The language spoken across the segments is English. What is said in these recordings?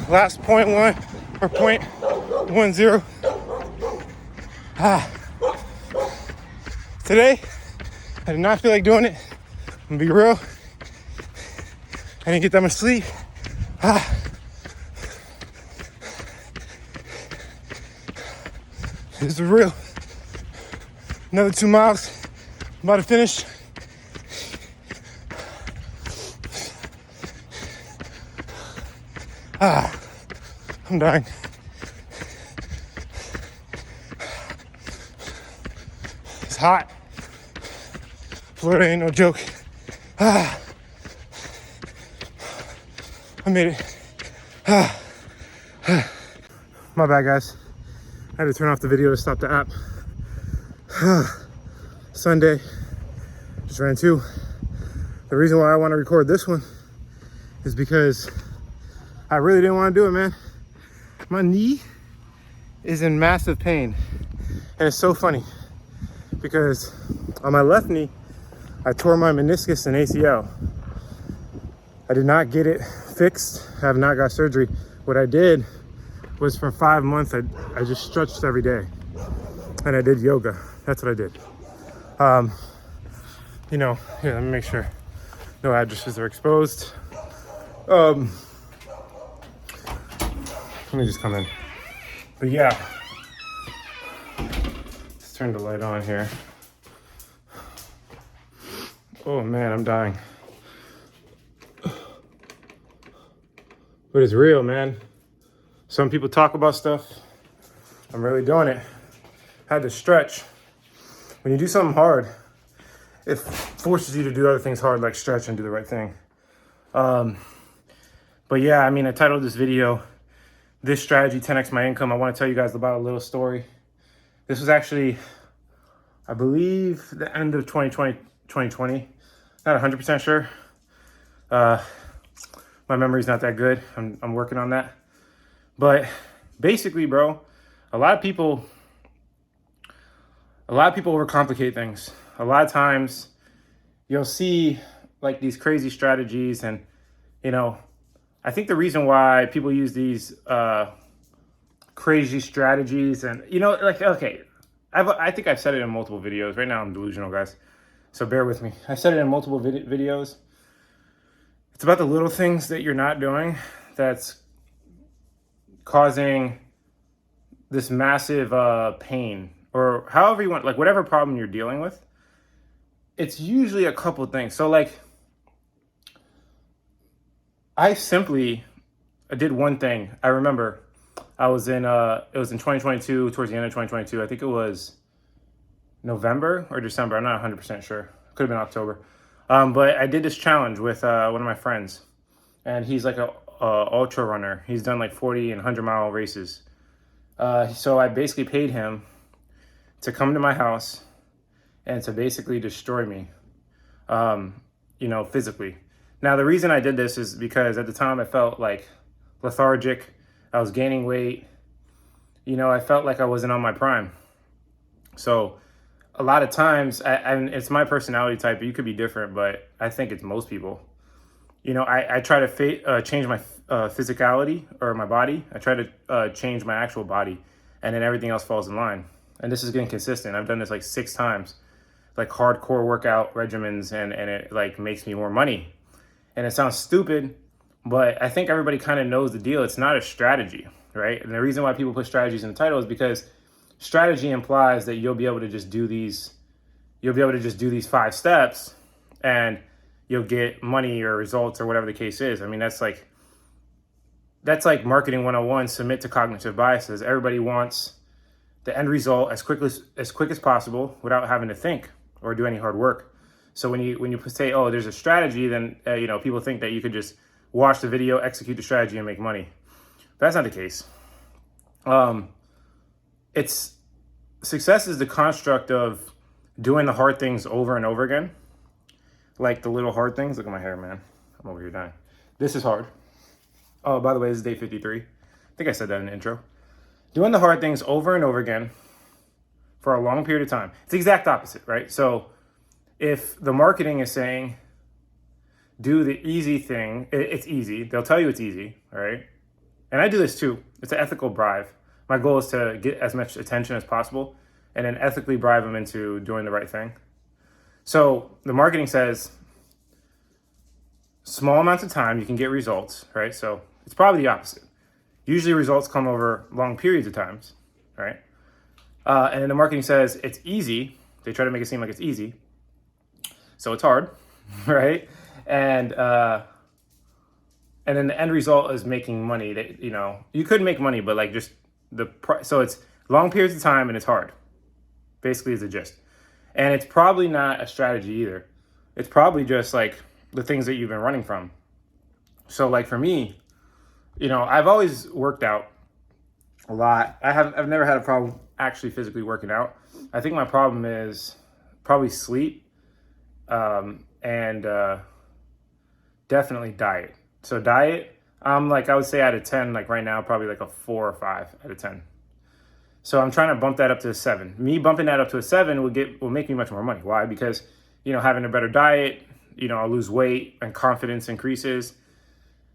last point one or point 1-0. Today, I did not feel like doing it. I'm gonna be real. I didn't get that much sleep. This is real. Another 2 miles. I'm about to finish. I'm dying. It's hot. Florida ain't no joke. I made it. My bad, guys. I had to turn off the video to stop the app. Sunday, just ran 2. The reason why I want to record this one is because I really didn't want to do it, man. My knee is in massive pain. And it's so funny because on my left knee, I tore my meniscus and ACL. I did not get it fixed. I have not got surgery. What I did was for 5 months, I just stretched every day and I did yoga. That's what I did. You know, here, let me make sure no addresses are exposed. Let me just come in. But yeah, let's turn the light on here. Oh man, I'm dying. But it's real, man. Some people talk about stuff. I'm really doing it. Had to stretch. When you do something hard, it forces you to do other things hard, like stretch and do the right thing. But yeah, I mean, I titled this video, This Strategy 10x My Income. I want to tell you guys about a little story. This was actually, I believe, the end of 2020. Not 100% sure. My memory's not that good. I'm working on that. But basically, bro, a lot of people overcomplicate things. A lot of times you'll see like these crazy strategies, and you know, I think the reason why people use these crazy strategies, and you know, like, okay, I think I've said it in multiple videos. Right now I'm delusional, guys, so bear with me. I said it in multiple videos. It's about the little things that you're not doing that's causing this massive pain, or however you want, like whatever problem you're dealing with. It's usually a couple things. So like, I did one thing. I remember I was in, it was in 2022, towards the end of 2022. I think it was November or December. I'm not 100% sure. Could have been October. But I did this challenge with one of my friends, and he's like a ultra runner. He's done like 40 and 100-mile races. So I basically paid him to come to my house and to basically destroy me, you know, physically. Now, the reason I did this is because at the time I felt like lethargic. I was gaining weight. You know, I felt like I wasn't on my prime. So a lot of times, and it's my personality type, you could be different, but I think it's most people. You know, I try to change my physicality or my body. I try to change my actual body, and then everything else falls in line. And this is getting consistent. I've done this like 6 times, like hardcore workout regimens, and it like makes me more money. And it sounds stupid, but I think everybody kind of knows the deal. It's not a strategy, right? And the reason why people put strategies in the title is because strategy implies that you'll be able to just do these 5 steps and you'll get money or results or whatever the case is. I mean, that's like marketing 101, submit to cognitive biases. Everybody wants the end result as quick as possible without having to think or do any hard work. So when you say, oh, there's a strategy, then you know, people think that you could just watch the video, execute the strategy, and make money. But that's not the case. It's success is the construct of doing the hard things over and over again, like the little hard things. Look at my hair, man. I'm over here dying. This is hard. Oh, by the way, this is day 53. I think I said that in the intro. Doing the hard things over and over again for a long period of time. It's the exact opposite, right? So if the marketing is saying, do the easy thing, it's easy. They'll tell you it's easy, all right? And I do this too. It's an ethical bribe. My goal is to get as much attention as possible and then ethically bribe them into doing the right thing. So the marketing says small amounts of time, you can get results, right? So it's probably the opposite. Usually results come over long periods of times, right? And then the marketing says it's easy. They try to make it seem like it's easy. So it's hard, right? And then the end result is making money. That, you know, you could make money, but like just so it's long periods of time and it's hard. Basically is the gist. And it's probably not a strategy either. It's probably just like the things that you've been running from. So like for me, you know, I've always worked out a lot. I've never had a problem actually physically working out. I think my problem is probably sleep, and definitely diet. So diet, like I would say out of 10, like right now, probably like a 4 or 5 out of 10. So I'm trying to bump that up to a 7. Me bumping that up to a 7 will make me much more money. Why? Because, you know, having a better diet, you know, I'll lose weight and confidence increases.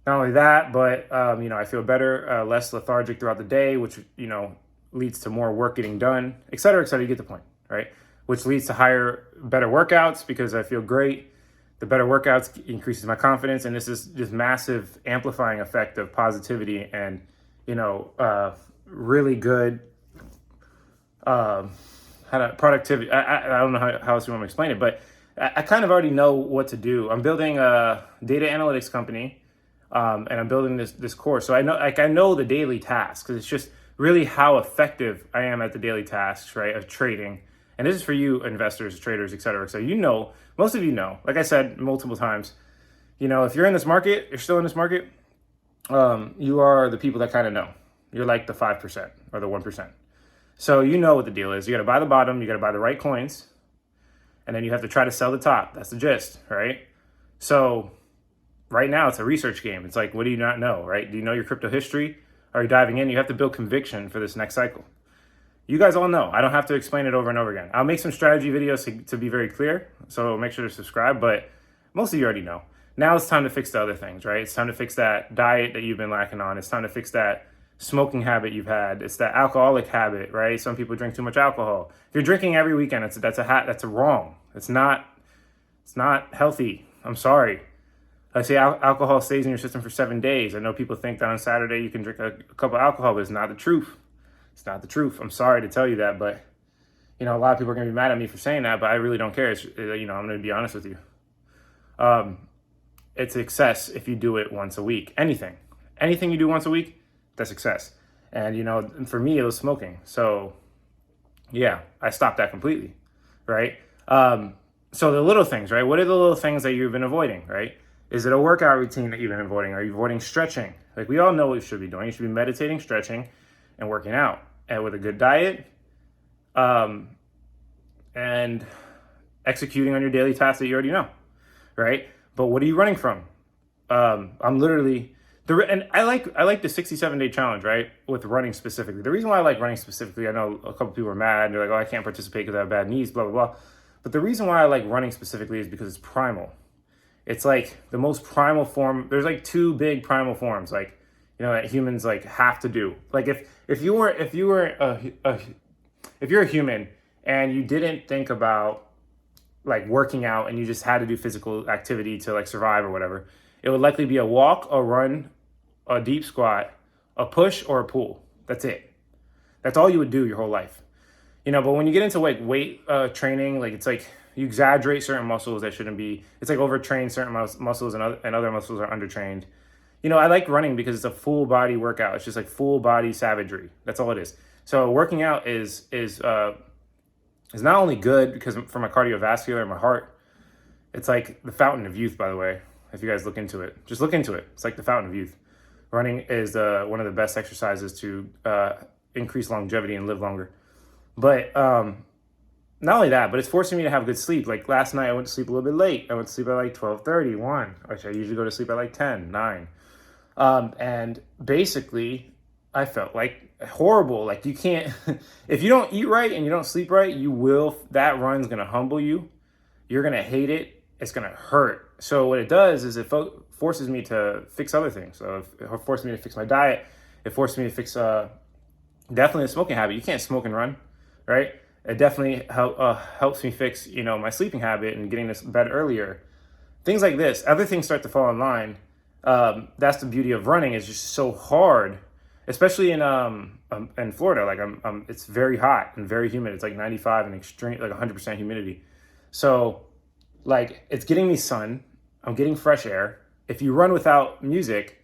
Not only that, but, you know, I feel better, less lethargic throughout the day, which, you know, leads to more work getting done, et cetera, et cetera. You get the point, right? Which leads to better workouts because I feel great. The better workouts increases my confidence. And this is just massive amplifying effect of positivity and, you know, really good productivity. I don't know how else you want to explain it, but I kind of already know what to do. I'm building a data analytics company, and I'm building this course. So I know the daily tasks, because it's just really how effective I am at the daily tasks, right, of trading. And this is for you investors, traders, et cetera. So, you know, most of you know, like I said multiple times, you know, if you're in this market, you're still in this market, you are the people that kind of know. You're like the 5% or the 1%. So you know what the deal is. You got to buy the bottom, you got to buy the right coins, and then you have to try to sell the top. That's the gist, right? So right now it's a research game. It's like, what do you not know, right? Do you know your crypto history? Are you diving in? You have to build conviction for this next cycle. You guys all know. I don't have to explain it over and over again. I'll make some strategy videos to be very clear, so make sure to subscribe, but most of you already know. Now it's time to fix the other things, right? It's time to fix that diet that you've been lacking on. It's time to fix that smoking habit you've had. It's that alcoholic habit, right? Some people drink too much alcohol. If you're drinking every weekend, that's wrong. It's not healthy. I'm sorry. I say alcohol stays in your system for 7 days. I know people think that on Saturday you can drink a cup of alcohol, but it's not the truth. It's not the truth. I'm sorry to tell you that, but you know, a lot of people are going to be mad at me for saying that, but I really don't care. It's, you know, I'm going to be honest with you. It's excess if you do it once a week. Anything you do once a week, that's excess. And, you know, for me, it was smoking. So yeah, I stopped that completely. Right. So the little things, right? What are the little things that you've been avoiding, right? Is it a workout routine that you've been avoiding? Are you avoiding stretching? Like we all know what you should be doing. You should be meditating, stretching, and working out, and with a good diet, and executing on your daily tasks that you already know, right? But what are you running from? I'm literally and I like the 67-day challenge, right? With running specifically. The reason why I like running specifically, I know a couple people are mad. They're like, oh, I can't participate because I have bad knees, blah, blah, blah. But the reason why I like running specifically is because it's primal. It's like the most primal form. There's like 2 big primal forms, like, you know, that humans like have to do. Like if you're a human and you didn't think about like working out and you just had to do physical activity to like survive or whatever, it would likely be a walk, a run, a deep squat, a push, or a pull. That's it. That's all you would do your whole life. You know, but when you get into like weight training, like it's like you exaggerate certain muscles that shouldn't be. It's like overtrain certain muscles and other muscles are undertrained. You know, I like running because it's a full body workout. It's just like full body savagery. That's all it is. So working out is not only good because for my cardiovascular and my heart, it's like the fountain of youth, by the way. If you guys look into it, just look into it. It's like the fountain of youth. Running is one of the best exercises to increase longevity and live longer. But not only that, but it's forcing me to have good sleep. Like last night, I went to sleep a little bit late. I went to sleep at like 12:30, 1, which I usually go to sleep at like 10, 9. And basically, I felt like horrible. Like you can't, if you don't eat right and you don't sleep right, that run's going to humble you. You're going to hate it. It's going to hurt. So what it does is it forces me to fix other things. So it forced me to fix my diet. It forced me to fix definitely a smoking habit. You can't smoke and run, right? It definitely helps me fix, my sleeping habit and getting to bed earlier. Things like this. Other things start to fall in line. That's the beauty of running. It's just so hard, especially in Florida. Like it's very hot and very humid. It's like 95 and extreme, like 100% humidity. So like it's getting me sun. I'm getting fresh air. If you run without music,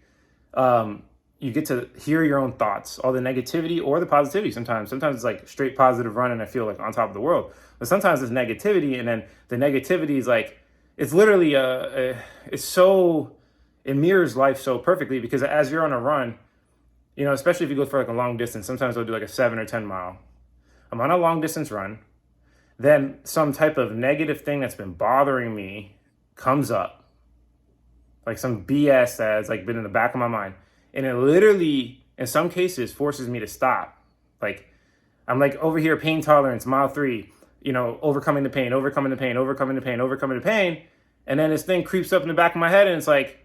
you get to hear your own thoughts, all the negativity or the positivity sometimes. Sometimes it's like straight positive run and I feel like on top of the world. But sometimes it's negativity, and then the negativity is like, it's literally, it mirrors life so perfectly, because as you're on a run, especially if you go for like a long distance, sometimes I'll do like a 7 or 10 mile. I'm on a long distance run. Then some type of negative thing that's been bothering me comes up. Like some BS that's like been in the back of my mind. And it literally, in some cases, forces me to stop. Like, I'm like over here, pain tolerance, mile 3, overcoming the pain, overcoming the pain, overcoming the pain, overcoming the pain. And then this thing creeps up in the back of my head and it's like,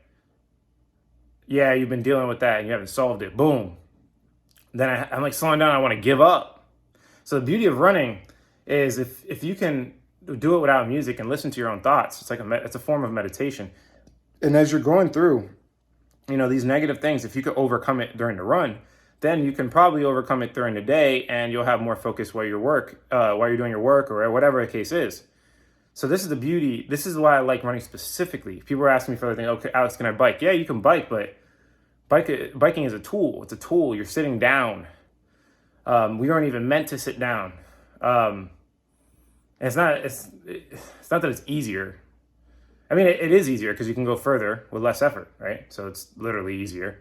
yeah, you've been dealing with that and you haven't solved it. Boom. Then I'm like slowing down. I want to give up. So the beauty of running is if you can do it without music and listen to your own thoughts, it's like it's a form of meditation. And as you're going through, these negative things, if you could overcome it during the run, then you can probably overcome it during the day and you'll have more focus while you're doing your work or whatever the case is. So this is the beauty. This is why I like running specifically. People are asking me for other things. Okay, Alex, can I bike? Yeah, you can bike, but biking is a tool. It's a tool. You're sitting down. We aren't even meant to sit down. It's not that it's easier. I mean, it is easier because you can go further with less effort, right? So it's literally easier.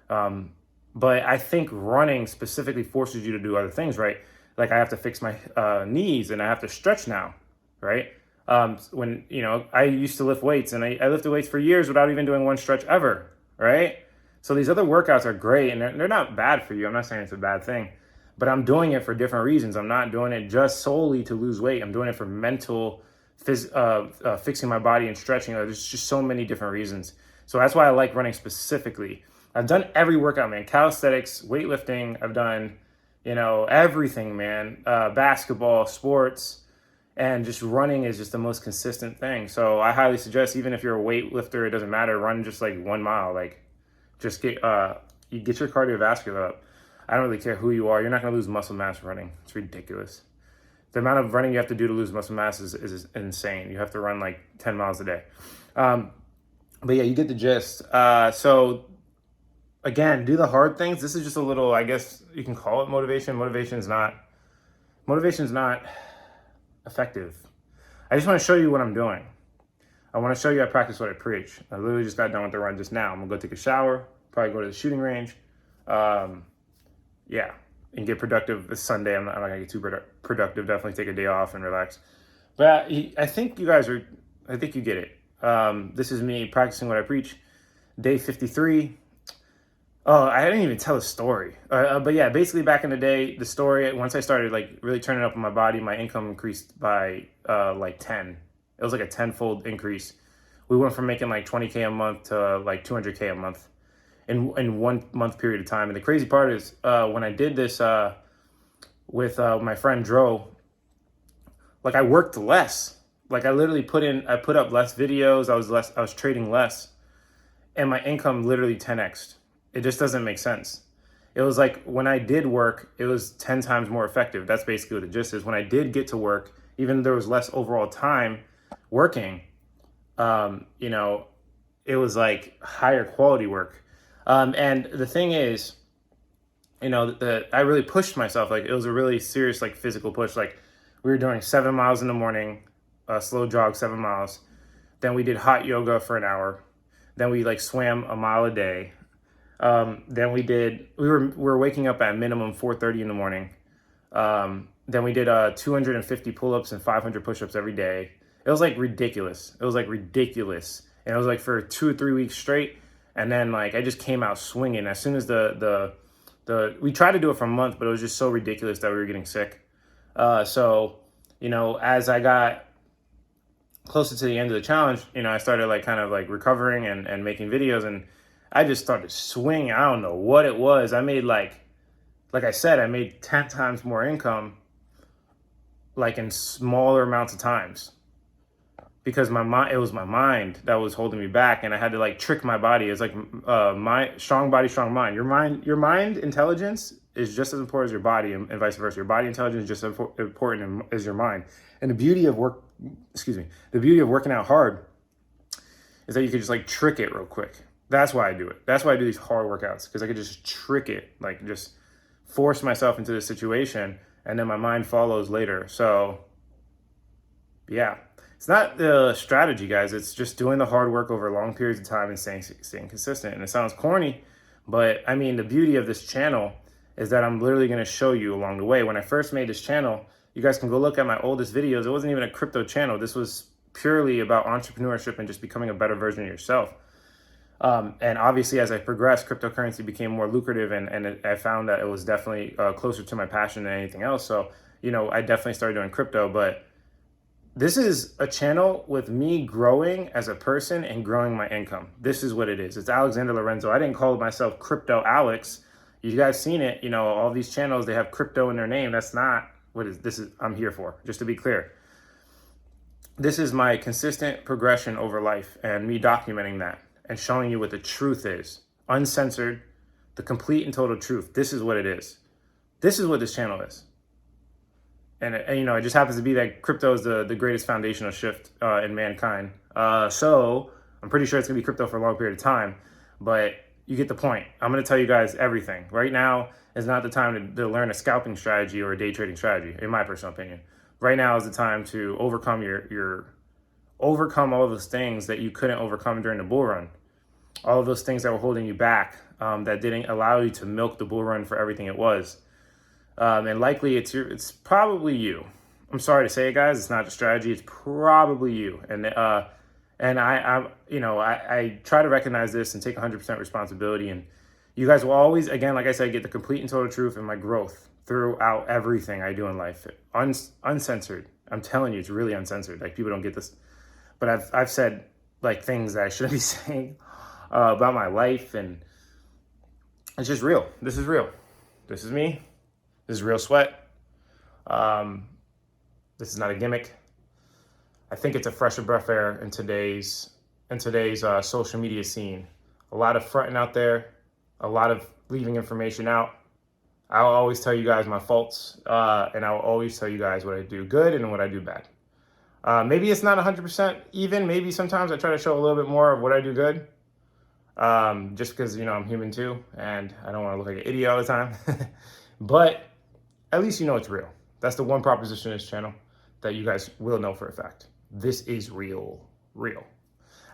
But I think running specifically forces you to do other things, right? Like I have to fix my knees and I have to stretch now, right? When, I used to lift weights and I lifted weights for years without even doing one stretch ever, right? So these other workouts are great and they're not bad for you. I'm not saying it's a bad thing, but I'm doing it for different reasons. I'm not doing it just solely to lose weight. I'm doing it for mental fixing my body and stretching. There's just so many different reasons. So that's why I like running specifically. I've done every workout, man. Calisthenics, weightlifting. I've done, everything, man. Basketball, sports, and just running is just the most consistent thing. So I highly suggest, even if you're a weightlifter, it doesn't matter. Run just like 1 mile. Like, just get you get your cardiovascular up. I don't really care who you are. You're not going to lose muscle mass running. It's ridiculous. The amount of running you have to do to lose muscle mass is insane. You have to run like 10 miles a day. But yeah, you get the gist. So again, do the hard things. This is just a little, I guess you can call it motivation. Motivation is not effective. I just want to show you what I'm doing. I want to show you I practice what I preach. I literally just got done with the run just now. I'm gonna go take a shower, probably go to the shooting range. And get productive this Sunday. I'm not gonna get too productive. Definitely take a day off and relax. But I think you get it. This is me practicing what I preach. Day 53. Oh, I didn't even tell a story. But yeah, basically back in the day, the story, once I started like really turning up on my body, my income increased by like 10. It was like a 10-fold increase. We went from making like 20K a month to like 200K a month in 1 month period of time. And the crazy part is when I did this with my friend Dro, like I worked less. Like I literally put up less videos. I was trading less, and my income literally 10x'd. It just doesn't make sense. It was like when I did work, it was 10 times more effective. That's basically what the gist is. When I did get to work, even though there was less overall time working, it was like higher quality work. And the thing is, I really pushed myself. Like it was a really serious, like physical push. Like we were doing 7 miles in the morning, slow jog, 7 miles. Then we did hot yoga for an hour. Then we like swam a mile a day. Then we were waking up at minimum 4:30 in the morning. Then we did 250 pull-ups and 500 push-ups every day. It was like ridiculous. And it was like for 2 or 3 weeks straight. And then like I just came out swinging as soon as we tried to do it for a month, but it was just so ridiculous that we were getting sick. As I got closer to the end of the challenge, I started like kind of like recovering and making videos, and I just started swinging. I don't know what it was. I made like I said, I made 10 times more income like in smaller amounts of times, because it was my mind that was holding me back, and I had to like trick my body. It's like my strong body, strong mind. Your mind intelligence is just as important as your body, and vice versa. Your body intelligence is just as important as your mind. And the beauty of the beauty of working out hard is that you could just like trick it real quick. That's why I do it. That's why I do these hard workouts, because I could just trick it, like just force myself into this situation, and then my mind follows later. So yeah, it's not the strategy, guys. It's just doing the hard work over long periods of time and staying consistent. And it sounds corny, but I mean, the beauty of this channel is that I'm literally going to show you along the way. When I first made this channel, you guys can go look at my oldest videos. It wasn't even a crypto channel. This was purely about entrepreneurship and just becoming a better version of yourself. And obviously, as I progressed, cryptocurrency became more lucrative, and I found that it was definitely closer to my passion than anything else. So, I definitely started doing crypto, but this is a channel with me growing as a person and growing my income. This is what it is. It's Alexander Lorenzo. I didn't call myself Crypto Alex. You guys seen it, all these channels, they have crypto in their name. That's not what I'm here for, just to be clear. This is my consistent progression over life, and me documenting that and showing you what the truth is, uncensored, the complete and total truth. This is what it is. This is what this channel is. And it just happens to be that crypto is the greatest foundational shift in mankind. So I'm pretty sure it's going to be crypto for a long period of time, but you get the point. I'm going to tell you guys everything. Right now is not the time to learn a scalping strategy or a day trading strategy, in my personal opinion. Right now is the time to overcome overcome all those things that you couldn't overcome during the bull run. All of those things that were holding you back, that didn't allow you to milk the bull run for everything it was. And likely it's probably you. I'm sorry to say it, guys. It's not the strategy. It's probably you. And I try to recognize this and take 100% responsibility. And you guys will always, again, like I said, get the complete and total truth in my growth throughout everything I do in life. Uncensored. I'm telling you, it's really uncensored. Like, people don't get this. But I've said like things that I shouldn't be saying about my life, and it's just real. This is real. This is me. This is real sweat. This is not a gimmick. I think it's a fresher breath of air in today's social media scene. A lot of fronting out there, a lot of leaving information out. I'll always tell you guys my faults, and I'll always tell you guys what I do good and what I do bad. Maybe it's not 100% even. Maybe sometimes I try to show a little bit more of what I do good, just because, I'm human too, and I don't want to look like an idiot all the time. But at least it's real. That's the one proposition of this channel that you guys will know for a fact. This is real.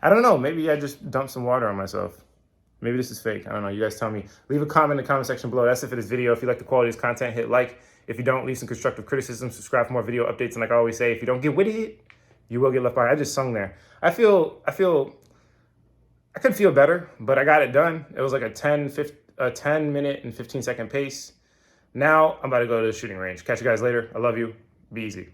I don't know. Maybe I just dumped some water on myself. Maybe this is fake. I don't know. You guys tell me. Leave a comment in the comment section below. That's it for this video. If you like the quality of this content, hit like. If you don't, leave some constructive criticism. Subscribe for more video updates. And like I always say, if you don't get with it, you will get left behind. I just sung there. I could feel better, but I got it done. It was like a 10 minute and 15 second pace. Now I'm about to go to the shooting range. Catch you guys later. I love you. Be easy.